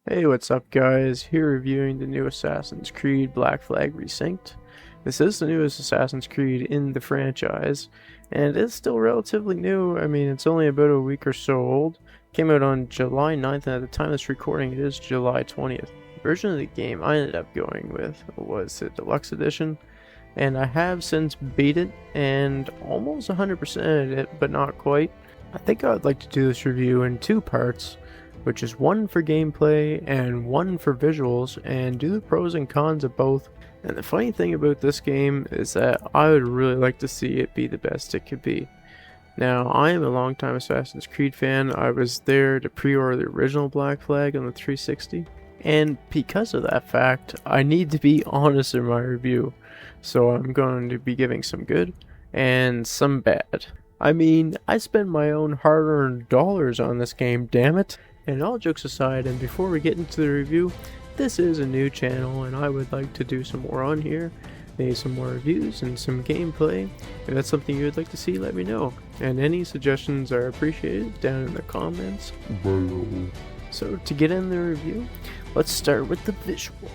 Hey, what's up guys? Here reviewing the new Assassin's Creed Black Flag Resynced. This is the newest Assassin's Creed in the franchise, and it's still relatively new. I mean, it's only about a week or so old. Came out on July 9th, and at the time of this recording, it is July 20th. The version of the game I ended up going with was the Deluxe Edition, and I have since beat it and almost 100%ed it, but not quite. I think I would like to do this review in two parts, which is one for gameplay and one for visuals, and do the pros and cons of both. And the funny thing about this game is that I would really like to see it be the best it could be. Now, I am a longtime Assassin's Creed fan. I was there to pre-order the original Black Flag on the 360, and because of that fact, I need to be honest in my review. So I'm going to be giving some good and some bad. I mean, I spend my own hard-earned dollars on this game, damn it. And all jokes aside, and before we get into the review, this is a new channel and I would like to do some more on here, maybe some more reviews and some gameplay. If that's something you would like to see, let me know. And any suggestions are appreciated down in the comments below. So to get in the review, let's start with the visuals.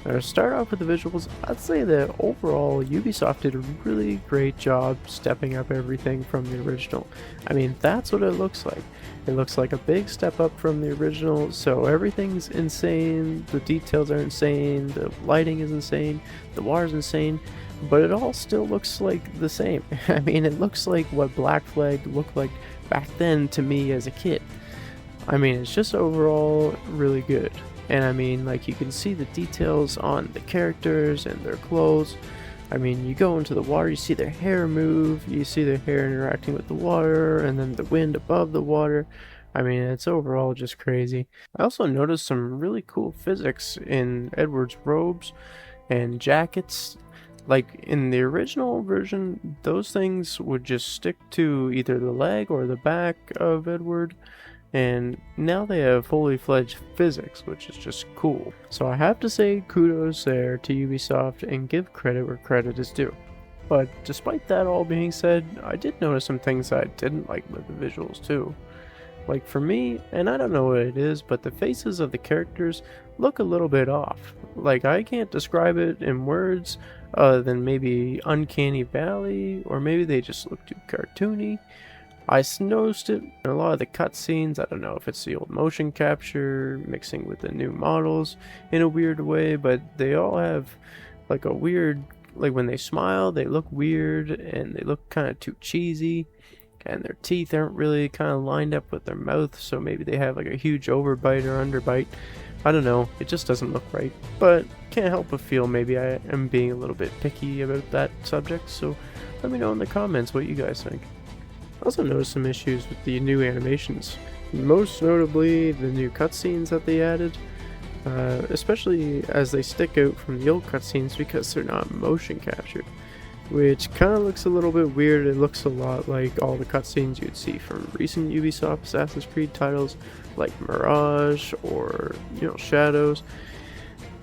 Now, to start off with the visuals, I'd say that overall Ubisoft did a really great job stepping up everything from the original. I mean, that's what it looks like. It looks like a big step up from the original, so everything's insane, the details are insane, the lighting is insane, the water's insane, but it all still looks like the same. I mean, it looks like what Black Flag looked like back then to me as a kid. I mean, it's just overall really good. And I mean, like, you can see the details on the characters and their clothes. I mean, you go into the water, you see their hair move, you see their hair interacting with the water, and then the wind above the water. I mean, it's overall just crazy. I also noticed some really cool physics in Edward's robes and jackets. Like, in the original version, those things would just stick to either the leg or the back of Edward. And now they have fully fledged physics, which is just cool. So I have to say kudos there to Ubisoft and give credit where credit is due. But despite that all being said, I did notice some things I didn't like with the visuals too. Like for me, and I don't know what it is, but the faces of the characters look a little bit off. Like, I can't describe it in words other than maybe Uncanny Valley, or maybe they just look too cartoony. I noticed it in a lot of the cutscenes. I don't know if it's the old motion capture mixing with the new models in a weird way, but they all have like a weird, like when they smile, they look weird and they look kind of too cheesy, and their teeth aren't really kind of lined up with their mouth, so maybe they have like a huge overbite or underbite. I don't know, it just doesn't look right, but can't help but feel maybe I am being a little bit picky about that subject, so let me know in the comments what you guys think. I also noticed some issues with the new animations, most notably the new cutscenes that they added, especially as they stick out from the old cutscenes because they're not motion captured, which kind of looks a little bit weird. It looks a lot like all the cutscenes you'd see from recent Ubisoft Assassin's Creed titles like Mirage or, Shadows.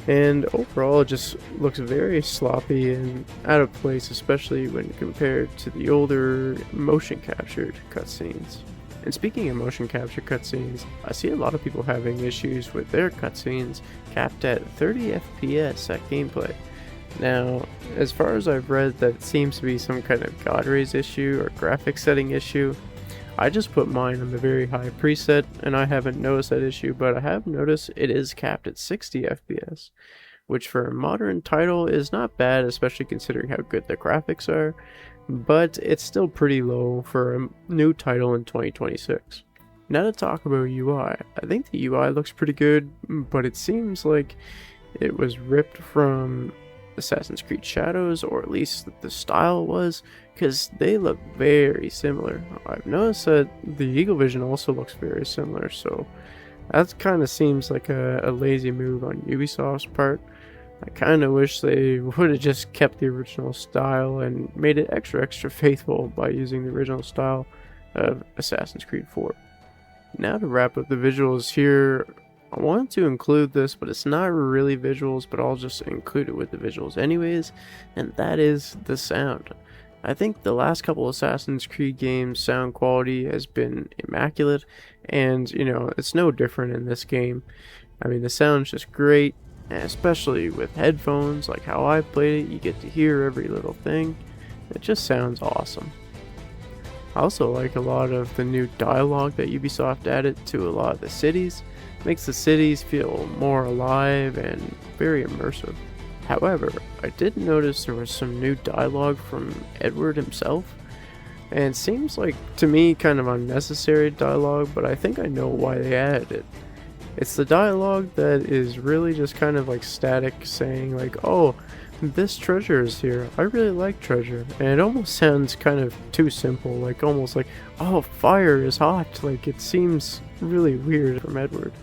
And overall, it just looks very sloppy and out of place, especially when compared to the older motion captured cutscenes. And speaking of motion capture cutscenes, I see a lot of people having issues with their cutscenes capped at 30 FPS at gameplay. Now, as far as I've read, that seems to be some kind of God rays issue or graphics setting issue. I just put mine on the very high preset, and I haven't noticed that issue, but I have noticed it is capped at 60 FPS, which for a modern title is not bad, especially considering how good the graphics are, but it's still pretty low for a new title in 2026. Now to talk about UI, I think the UI looks pretty good, but it seems like it was ripped from Assassin's Creed Shadows, or at least the style was, because they look very similar. I've noticed that the Eagle Vision also looks very similar, so that kind of seems like a lazy move on Ubisoft's part. I kind of wish they would have just kept the original style and made it extra faithful by using the original style of Assassin's Creed 4. Now to wrap up the visuals here, I wanted to include this, but it's not really visuals, but I'll just include it with the visuals anyways, and that is the sound. I think the last couple Assassin's Creed games sound quality has been immaculate, and it's no different in this game. I mean, the sound's just great, and especially with headphones, like how I played it, you get to hear every little thing. It just sounds awesome. I also like a lot of the new dialogue that Ubisoft added to a lot of the cities. Makes the cities feel more alive and very immersive. However, I did notice there was some new dialogue from Edward himself, and it seems like, to me, kind of unnecessary dialogue, but I think I know why they added it. It's the dialogue that is really just kind of like static, saying like, oh, this treasure is here. I really like treasure. And it almost sounds kind of too simple, like almost like, oh, fire is hot. Like, it seems really weird from Edward.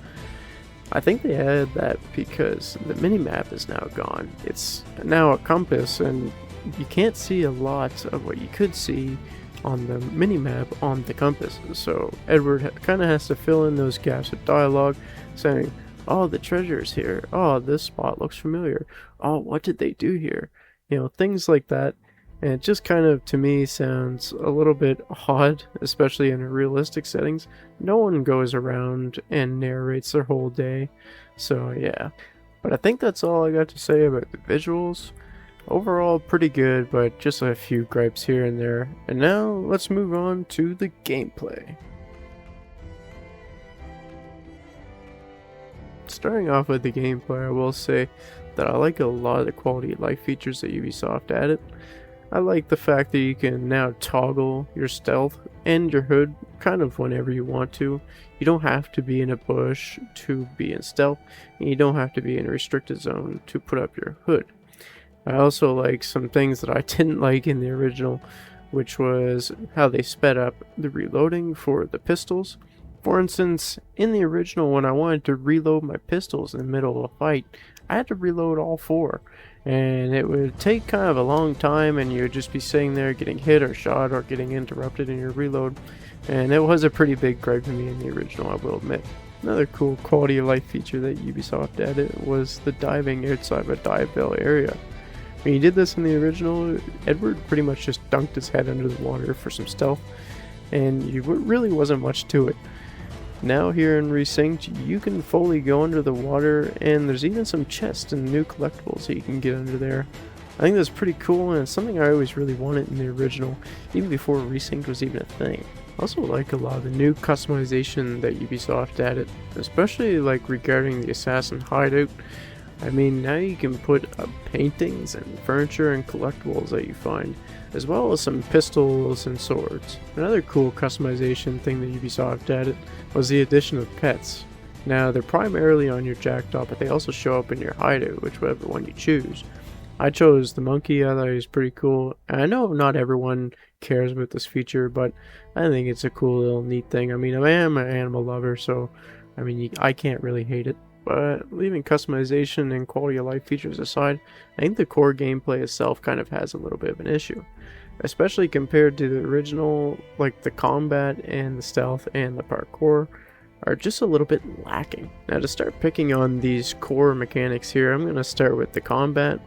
I think they added that because the minimap is now gone. It's now a compass, and you can't see a lot of what you could see on the minimap on the compass. So Edward kind of has to fill in those gaps with dialogue, saying, oh, the treasure is here. Oh, this spot looks familiar. Oh, what did they do here? Things like that. And it just kind of, to me, sounds a little bit odd, especially in realistic settings. No one goes around and narrates their whole day. So yeah. But I think that's all I got to say about the visuals. Overall, pretty good, but just a few gripes here and there. And now, let's move on to the gameplay. Starting off with the gameplay, I will say that I like a lot of the quality of life features that Ubisoft added. I like the fact that you can now toggle your stealth and your hood kind of whenever you want to. You don't have to be in a bush to be in stealth, and you don't have to be in a restricted zone to put up your hood. I also like some things that I didn't like in the original, which was how they sped up the reloading for the pistols. For instance, in the original, when I wanted to reload my pistols in the middle of a fight, I had to reload all four. And it would take kind of a long time, and you would just be sitting there getting hit or shot or getting interrupted in your reload. And it was a pretty big gripe to me in the original, I will admit. Another cool quality of life feature that Ubisoft added was the diving outside of a dive bell area. When you did this in the original, Edward pretty much just dunked his head under the water for some stealth, and really wasn't much to it. Now here in Resynced, you can fully go under the water, and there's even some chests and new collectibles that you can get under there. I think that's pretty cool, and it's something I always really wanted in the original, even before Resynced was even a thing. I also like a lot of the new customization that Ubisoft added, especially like regarding the assassin hideout. I mean, now you can put up paintings and furniture and collectibles that you find, as well as some pistols and swords. Another cool customization thing that Ubisoft added was the addition of pets. Now, they're primarily on your jackdaw, but they also show up in your hideout, whichever one you choose. I chose the monkey. I thought he was pretty cool. And I know not everyone cares about this feature, but I think it's a cool little neat thing. I mean, I am an animal lover, so I mean, I can't really hate it. But leaving customization and quality of life features aside, I think the core gameplay itself kind of has a little bit of an issue. Especially compared to the original, like the combat and the stealth and the parkour are just a little bit lacking. Now, to start picking on these core mechanics here, I'm going to start with the combat.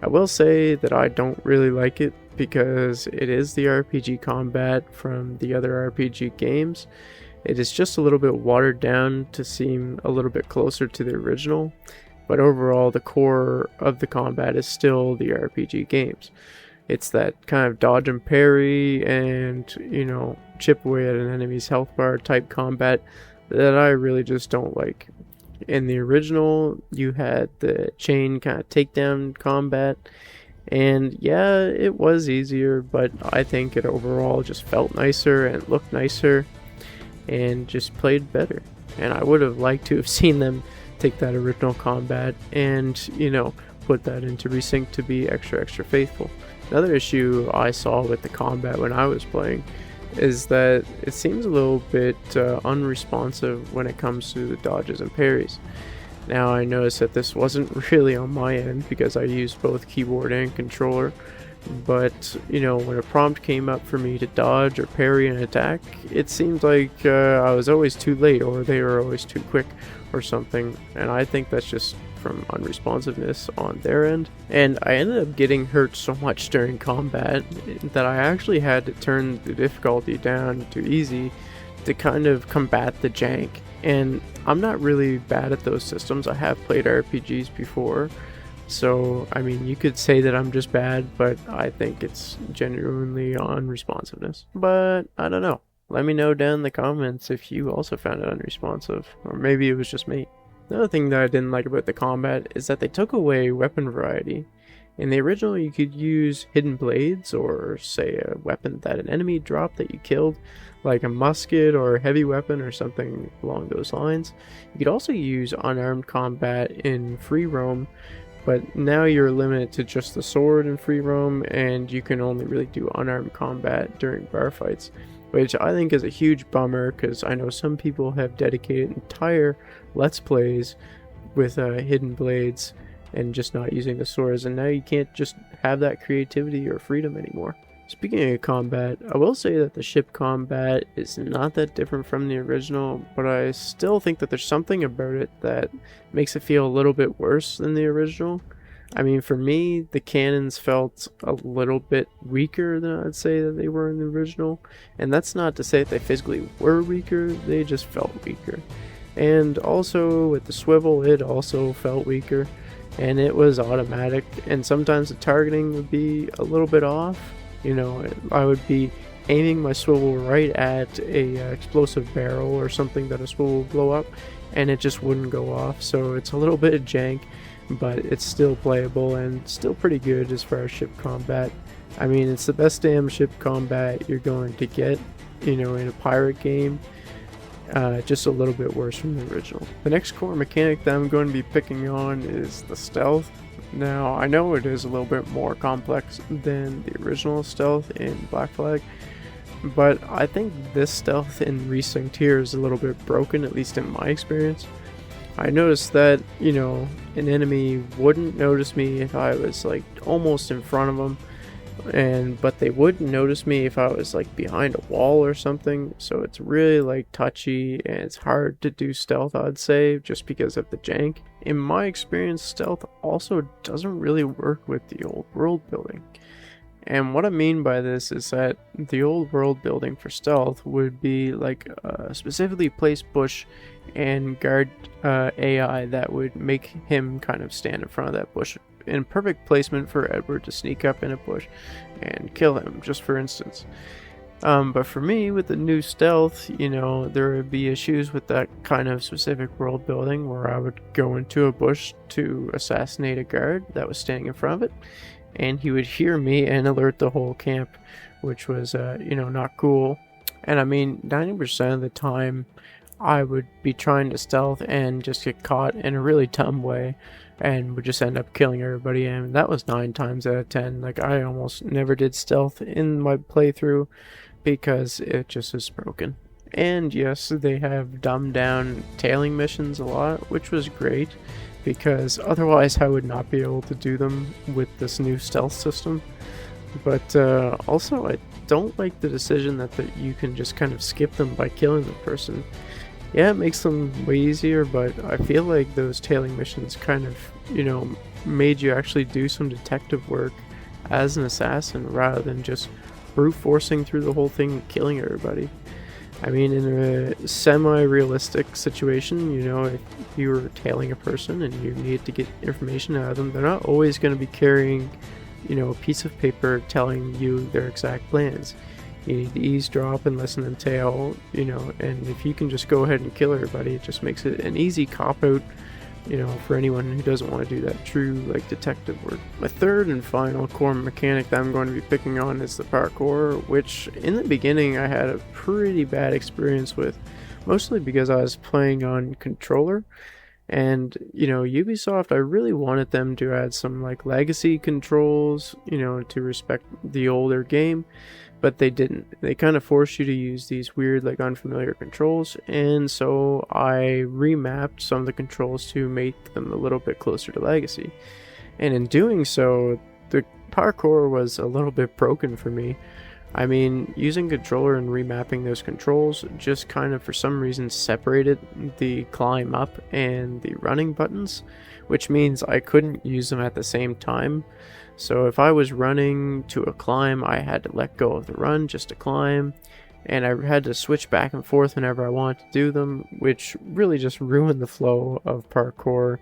I will say that I don't really like it because it is the RPG combat from the other RPG games. It is just a little bit watered down to seem a little bit closer to the original, but overall the core of the combat is still the RPG games. It's that kind of dodge and parry and, chip away at an enemy's health bar type combat that I really just don't like. In the original, you had the chain kind of takedown combat, and yeah, it was easier, but I think it overall just felt nicer and looked nicer and just played better. And I would have liked to have seen them take that original combat and, put that into Resynced to be extra faithful. Another issue I saw with the combat when I was playing is that it seems a little bit unresponsive when it comes to the dodges and parries. Now, I noticed that this wasn't really on my end because I used both keyboard and controller, but when a prompt came up for me to dodge or parry an attack, it seemed like I was always too late, or they were always too quick or something, and I think that's just from unresponsiveness on their end. And I ended up getting hurt so much during combat that I actually had to turn the difficulty down to easy to kind of combat the jank. And I'm not really bad at those systems. I have played RPGs before, so I mean, you could say that I'm just bad, but I think it's genuinely unresponsiveness. But I don't know. Let me know down in the comments if you also found it unresponsive, or maybe it was just me. Another thing that I didn't like about the combat is that they took away weapon variety. In the original, you could use hidden blades, or say a weapon that an enemy dropped that you killed, like a musket or a heavy weapon or something along those lines. You could also use unarmed combat in free roam, but now you're limited to just the sword in free roam, and you can only really do unarmed combat during bar fights, which I think is a huge bummer, because I know some people have dedicated entire Let's Plays with hidden blades and just not using the swords, and now you can't just have that creativity or freedom anymore. Speaking of combat, I will say that the ship combat is not that different from the original, but I still think that there's something about it that makes it feel a little bit worse than the original. I mean, for me, the cannons felt a little bit weaker than I'd say that they were in the original, and that's not to say that they physically were weaker, they just felt weaker. And also with the swivel, it also felt weaker, and it was automatic, and sometimes the targeting would be a little bit off. I would be aiming my swivel right at a explosive barrel or something that a swivel would blow up, and it just wouldn't go off. So it's a little bit of jank, but it's still playable and still pretty good as far as ship combat. I mean, it's the best damn ship combat you're going to get, in a pirate game. Just a little bit worse from the original. The next core mechanic that I'm going to be picking on is the stealth. Now, I know it is a little bit more complex than the original stealth in Black Flag, but I think this stealth in Resynced here is a little bit broken, at least in my experience. I noticed that, an enemy wouldn't notice me if I was like almost in front of them, but they wouldn't notice me if I was like behind a wall or something. So it's really like touchy, and it's hard to do stealth, I'd say, just because of the jank. In my experience, stealth also doesn't really work with the old world building. And what I mean by this is that the old world building for stealth would be like a specifically placed bush and guard AI that would make him kind of stand in front of that bush in perfect placement for Edward to sneak up in a bush and kill him, just for instance. But for me, with the new stealth, there would be issues with that kind of specific world building where I would go into a bush to assassinate a guard that was standing in front of it, and he would hear me and alert the whole camp, which was, not cool. And I mean, 90% of the time, I would be trying to stealth and just get caught in a really dumb way, and would just end up killing everybody, and that was 9 times out of 10. Like, I almost never did stealth in my playthrough because it just is broken. And yes, they have dumbed down tailing missions a lot, which was great, because otherwise I would not be able to do them with this new stealth system. But also, I don't like the decision that you can just kind of skip them by killing the person. Yeah, it makes them way easier, but I feel like those tailing missions kind of, made you actually do some detective work as an assassin rather than just brute forcing through the whole thing and killing everybody. I mean, in a semi-realistic situation, if you were tailing a person and you need to get information out of them, they're not always going to be carrying, a piece of paper telling you their exact plans. You need to eavesdrop and listen and tail, and if you can just go ahead and kill everybody, it just makes it an easy cop-out, for anyone who doesn't want to do that true, detective work. My third and final core mechanic that I'm going to be picking on is the parkour, which in the beginning I had a pretty bad experience with, mostly because I was playing on controller. And, Ubisoft, I really wanted them to add some, legacy controls, to respect the older game, but they didn't. They kind of forced you to use these weird, unfamiliar controls, and so I remapped some of the controls to make them a little bit closer to legacy. And in doing so, the parkour was a little bit broken for me. I mean, using controller and remapping those controls just kind of for some reason separated the climb up and the running buttons, which means I couldn't use them at the same time. So if I was running to a climb, I had to let go of the run just to climb, and I had to switch back and forth whenever I wanted to do them, which really just ruined the flow of parkour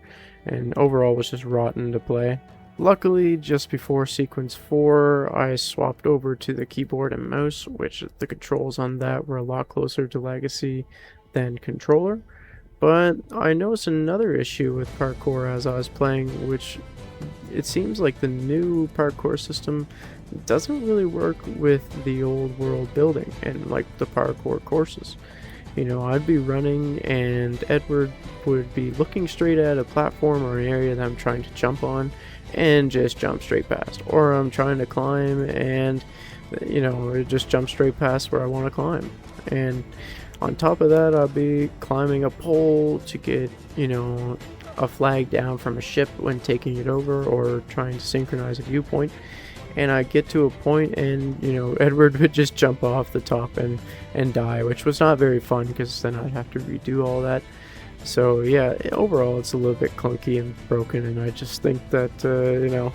and overall was just rotten to play. Luckily, just before sequence 4, I swapped over to the keyboard and mouse, which the controls on that were a lot closer to Legacy than controller. But I noticed another issue with parkour as I was playing, which it seems like the new parkour system doesn't really work with the old world building and like the parkour courses. You know, I'd be running and Edward would be looking straight at a platform or an area that I'm trying to jump on and just jump straight past. Or I'm trying to climb and, you know, it just jump straight past where I want to climb. And on top of that, I'll be climbing a pole to get, you know, a flag down from a ship when taking it over or trying to synchronize a viewpoint. And I get to a point and, you know, Edward would just jump off the top and die, which was not very fun because then I'd have to redo all that. So yeah, overall it's a little bit clunky and broken, and I just think that, you know,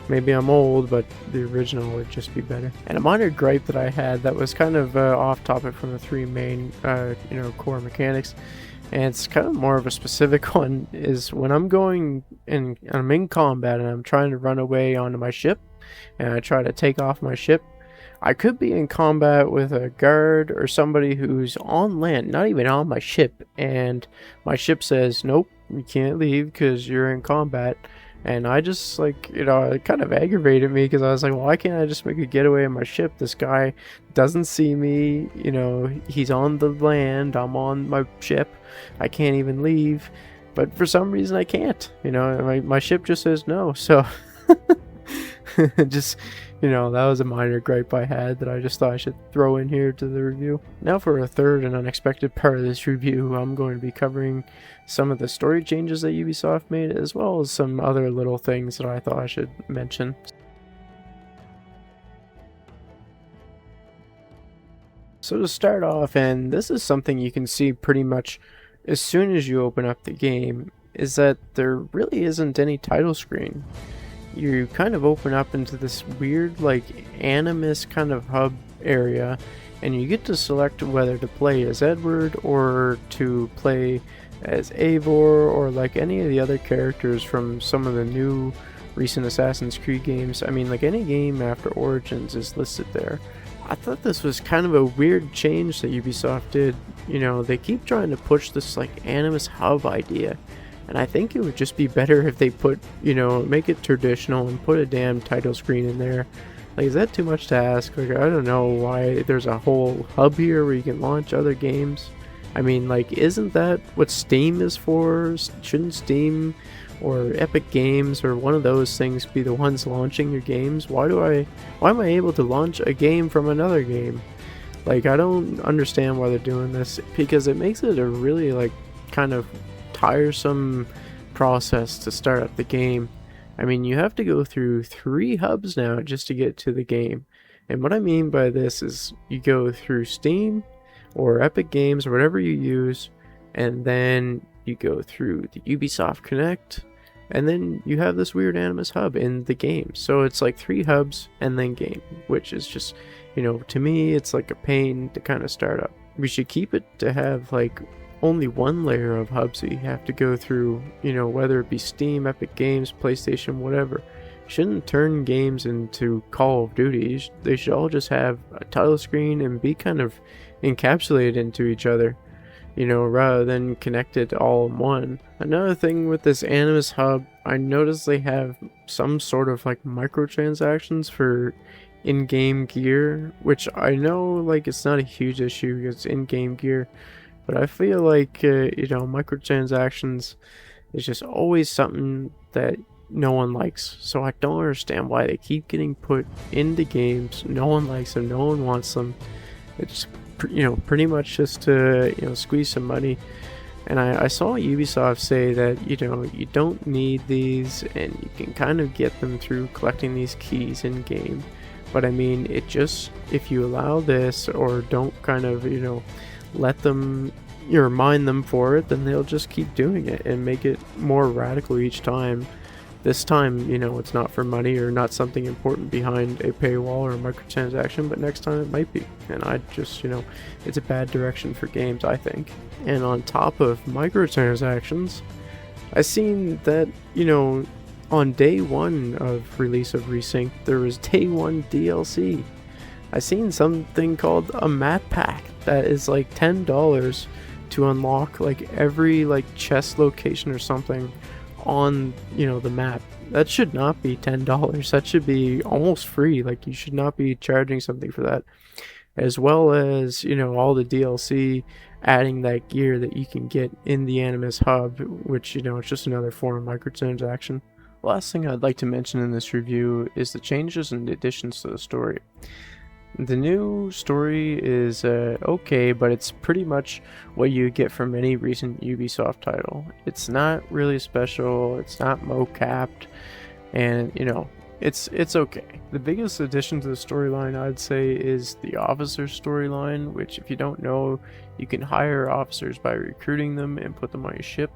maybe I'm old, but the original would just be better. And a minor gripe that I had that was kind of off topic from the three main, you know, core mechanics, and it's kind of more of a specific one, is when I'm going and I'm in combat and I'm trying to run away onto my ship, and I try to take off my ship, I could be in combat with a guard or somebody who's on land, not even on my ship, and my ship says, nope, you can't leave because you're in combat. And I just, like, you know, it kind of aggravated me because I was like, why can't I just make a getaway on my ship? This guy doesn't see me, you know, he's on the land, I'm on my ship, I can't even leave. But for some reason I can't, you know, my ship just says no, so just, you know, that was a minor gripe I had that I just thought I should throw in here to the review. Now for a third and unexpected part of this review, I'm going to be covering some of the story changes that Ubisoft made, as well as some other little things that I thought I should mention. So to start off, and this is something you can see pretty much as soon as you open up the game, is that there really isn't any title screen. You kind of open up into this weird, like, Animus kind of hub area, and you get to select whether to play as Edward or to play as Eivor or like any of the other characters from some of the new recent Assassin's Creed games. I mean, like, any game after Origins is listed there. I thought this was kind of a weird change that Ubisoft did. You know, they keep trying to push this, like, Animus hub idea. And I think it would just be better if they put, you know, make it traditional and put a damn title screen in there. Like, is that too much to ask? Like, I don't know why there's a whole hub here where you can launch other games. I mean, like, isn't that what Steam is for? Shouldn't Steam or Epic Games or one of those things be the ones launching your games? Why am I able to launch a game from another game? Like, I don't understand why they're doing this, because it makes it a really, like, kind of tiresome process to start up the game. I mean, you have to go through 3 hubs now just to get to the game. And what I mean by this is you go through Steam or Epic Games or whatever you use, and then you go through the Ubisoft Connect, and then you have this weird Animus hub in the game. So it's like 3 hubs and then game, which is just, you know, to me it's like a pain to kind of start up. We should keep it to have like only one layer of hubs that you have to go through, you know, whether it be Steam, Epic Games, PlayStation, whatever. Shouldn't turn games into Call of Duty. They should all just have a title screen and be kind of encapsulated into each other, you know, rather than connected all in one. Another thing with this Animus hub, I noticed they have some sort of like microtransactions for in-game gear, which I know, like, it's not a huge issue because it's in-game gear. But I feel like, you know, microtransactions is just always something that no one likes. So I don't understand why they keep getting put into games. No one likes them. No one wants them. It's, you know, pretty much just to, you know, squeeze some money. And I saw Ubisoft say that, you know, you don't need these and you can kind of get them through collecting these keys in game. But I mean, it just, if you allow this or don't kind of, you know, let them, or mine them for it, then they'll just keep doing it and make it more radical each time. This time, you know, it's not for money or not something important behind a paywall or a microtransaction, but next time it might be. And I just, you know, it's a bad direction for games, I think. And on top of microtransactions, I seen that, you know, on day one of release of Resynced, there was day one DLC. I seen something called a map pack that is like $10 to unlock like every like chest location or something on, you know, the map. That should not be $10. That should be almost free. Like, you should not be charging something for that. As well as, you know, all the DLC adding that gear that you can get in the Animus hub, which, you know, it's just another form of microtransaction. Last thing I'd like to mention in this review is the changes and additions to the story. The new story is okay, but it's pretty much what you get from any recent Ubisoft title. It's not really special, it's not mo-capped, and, you know, it's okay. The biggest addition to the storyline, I'd say, is the officer storyline, which, if you don't know, you can hire officers by recruiting them and put them on your ship,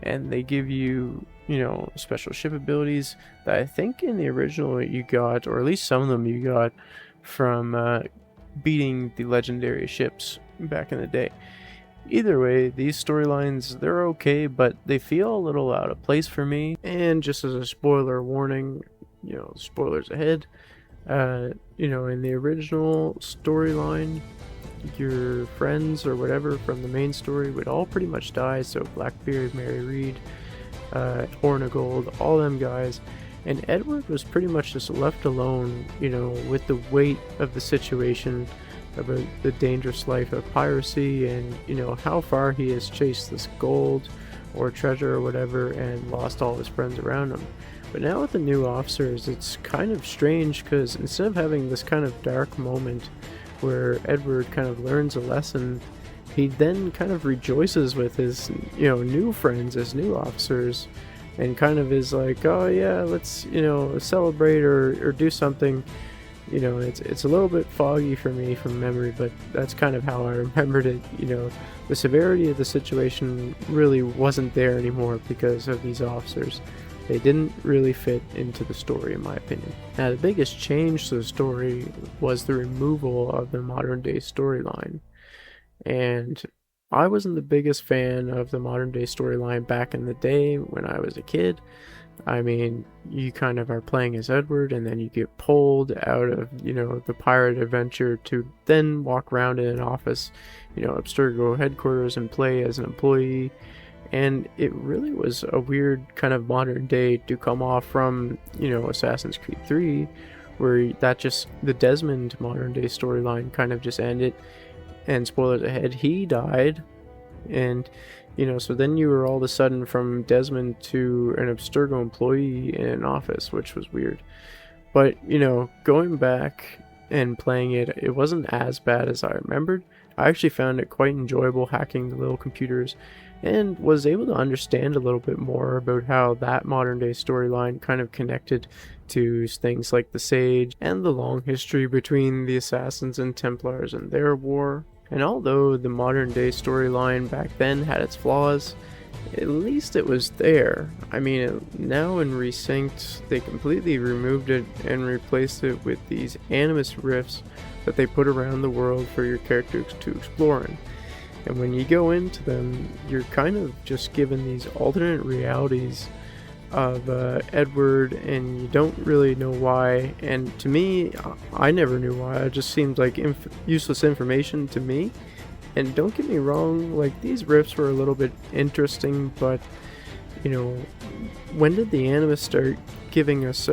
and they give you, you know, special ship abilities that I think in the original you got, or at least some of them you got, from beating the legendary ships back in the day. Either way, these storylines, they're okay, but they feel a little out of place for me. And just as a spoiler warning, you know, spoilers ahead, you know, in the original storyline, your friends or whatever from the main story would all pretty much die. So Blackbeard, Mary Reed, Hornigold, all them guys. And Edward was pretty much just left alone, you know, with the weight of the situation, about the dangerous life of piracy, and, you know, how far he has chased this gold or treasure or whatever and lost all his friends around him. But now with the new officers, it's kind of strange, because instead of having this kind of dark moment where Edward kind of learns a lesson, he then kind of rejoices with his, you know, new friends as new officers, and kind of is like, oh yeah, let's, you know, celebrate or do something. You know, it's a little bit foggy for me from memory, but that's kind of how I remembered it. You know, the severity of the situation really wasn't there anymore because of these officers. They didn't really fit into the story, in my opinion. Now, the biggest change to the story was the removal of the modern day storyline. And I wasn't the biggest fan of the modern day storyline back in the day when I was a kid. I mean, you kind of are playing as Edward, and then you get pulled out of, you know, the pirate adventure to then walk around in an office, you know, Abstergo headquarters, and play as an employee. And it really was a weird kind of modern day to come off from, you know, Assassin's Creed 3, where that just, the Desmond modern day storyline kind of just ended. And spoilers ahead, he died, and, you know, so then you were all of a sudden from Desmond to an Abstergo employee in an office, which was weird. But, you know, going back and playing it, it wasn't as bad as I remembered. I actually found it quite enjoyable hacking the little computers, and was able to understand a little bit more about how that modern day storyline kind of connected to things like the Sage and the long history between the Assassins and Templars and their war. And although the modern day storyline back then had its flaws, at least it was there. I mean, now in Resynced, they completely removed it and replaced it with these Animus rifts that they put around the world for your characters to explore in. And when you go into them, you're kind of just given these alternate realities of Edward, and you don't really know why. And to me, I never knew why. It just seemed like useless information to me. And don't get me wrong, like, these riffs were a little bit interesting, but, you know, when did the Animus start giving us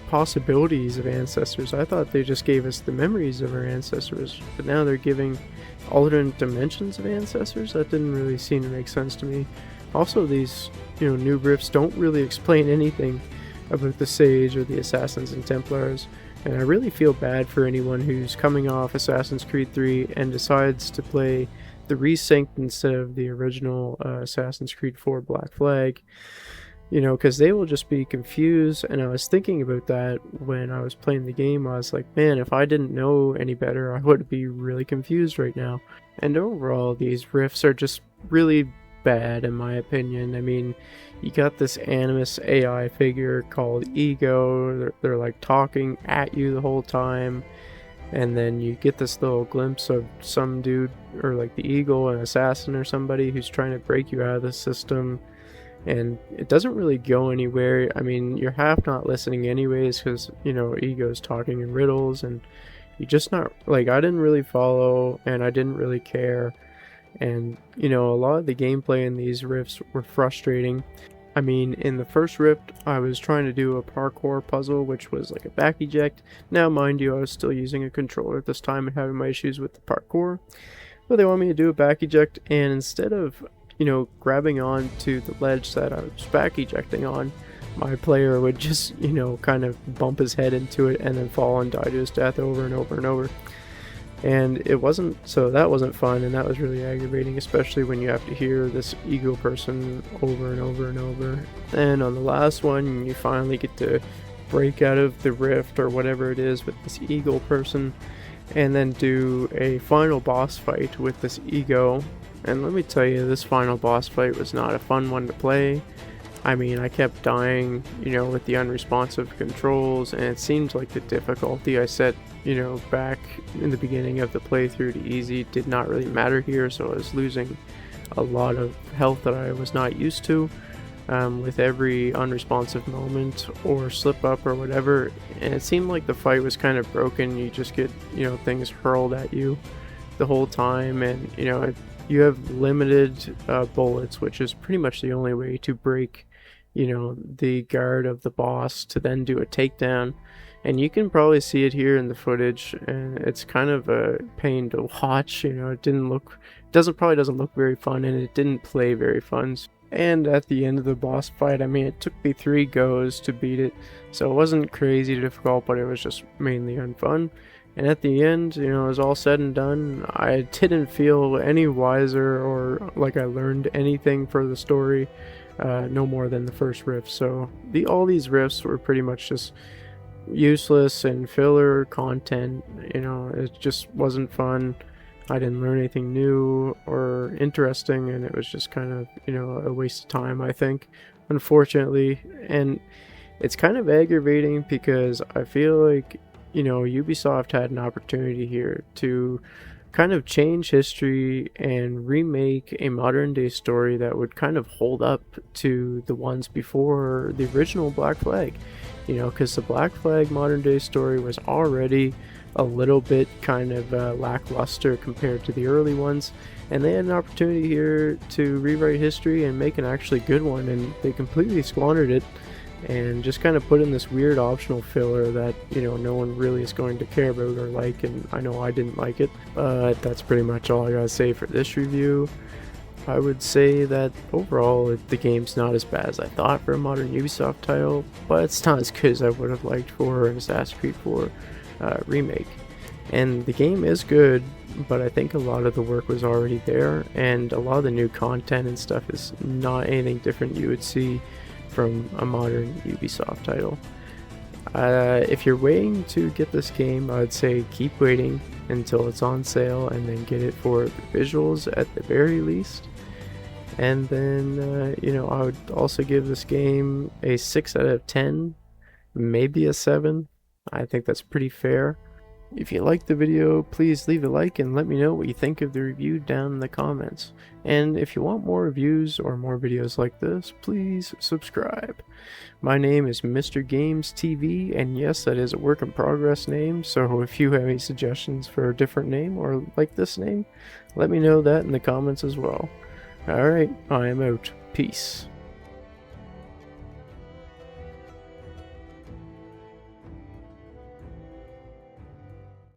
possibilities of ancestors? I thought they just gave us the memories of our ancestors, but now they're giving alternate dimensions of ancestors? That didn't really seem to make sense to me. Also, these, you know, new riffs don't really explain anything about the Sage or the Assassins and Templars, and I really feel bad for anyone who's coming off Assassin's Creed 3 and decides to play the Resynced instead of the original Assassin's Creed 4 Black Flag, you know, because they will just be confused. And I was thinking about that when I was playing the game. I was like, man, if I didn't know any better, I would be really confused right now. And overall, these riffs are just really bad in my opinion. I mean, you got this animus AI figure called Ego. They're like talking at you the whole time. And then you get this little glimpse of some dude, or like the Eagle, an assassin or somebody who's trying to break you out of the system. And it doesn't really go anywhere. I mean, you're half not listening anyways, because, you know, Ego's talking in riddles, and you just not, like, I didn't really follow, and I didn't really care. And, you know, a lot of the gameplay in these rifts were frustrating. I mean, in the first rift, I was trying to do a parkour puzzle, which was like a back eject. Now, mind you, I was still using a controller at this time and having my issues with the parkour. But they want me to do a back eject, and instead of, you know, grabbing on to the ledge that I was back ejecting on, my player would just, you know, kind of bump his head into it and then fall and die to his death over and over and over. And it wasn't, so that wasn't fun, and that was really aggravating, especially when you have to hear this Ego person over and over and over. And on the last one, you finally get to break out of the rift or whatever it is with this Eagle person, and then do a final boss fight with this Ego. And let me tell you, this final boss fight was not a fun one to play. I mean, I kept dying, you know, with the unresponsive controls, and it seemed like the difficulty I set, you know, back in the beginning of the playthrough to easy did not really matter here, so I was losing a lot of health that I was not used to with every unresponsive moment or slip up or whatever. And it seemed like the fight was kind of broken. You just get, you know, things hurled at you the whole time, and, you know, you have limited bullets, which is pretty much the only way to break, you know, the guard of the boss to then do a takedown. And you can probably see it here in the footage, and it's kind of a pain to watch. You know, it probably doesn't look very fun, and it didn't play very fun. And at the end of the boss fight, I mean, it took me 3 goes to beat it, so it wasn't crazy difficult, but it was just mainly unfun. And at the end, you know, it was all said and done, I didn't feel any wiser or like I learned anything for the story, no more than the first rift. So all these rifts were pretty much just useless and filler content. You know, it just wasn't fun. I didn't learn anything new or interesting, and it was just kind of, you know, a waste of time, I think, unfortunately. And it's kind of aggravating because I feel like, you know, Ubisoft had an opportunity here to kind of change history and remake a modern day story that would kind of hold up to the ones before the original Black Flag. You know, because the Black Flag modern day story was already a little bit kind of lackluster compared to the early ones, and they had an opportunity here to rewrite history and make an actually good one, and they completely squandered it and just kind of put in this weird optional filler that, you know, no one really is going to care about or like, and I know I didn't like it. But that's pretty much all I gotta say for this review. I would say that overall the game's not as bad as I thought for a modern Ubisoft title, but it's not as good as I would have liked for an Assassin's Creed 4 remake. And the game is good, but I think a lot of the work was already there, and a lot of the new content and stuff is not anything different you would see from a modern Ubisoft title. If you're waiting to get this game, I would say keep waiting until it's on sale and then get it for the visuals at the very least. And then, you know, I would also give this game a 6 out of 10, maybe a 7. I think that's pretty fair. If you liked the video, please leave a like and let me know what you think of the review down in the comments. And if you want more reviews or more videos like this, please subscribe. My name is Mr. Games TV, and yes, that is a work in progress name, so if you have any suggestions for a different name or like this name, let me know that in the comments as well. Alright, I am out. Peace.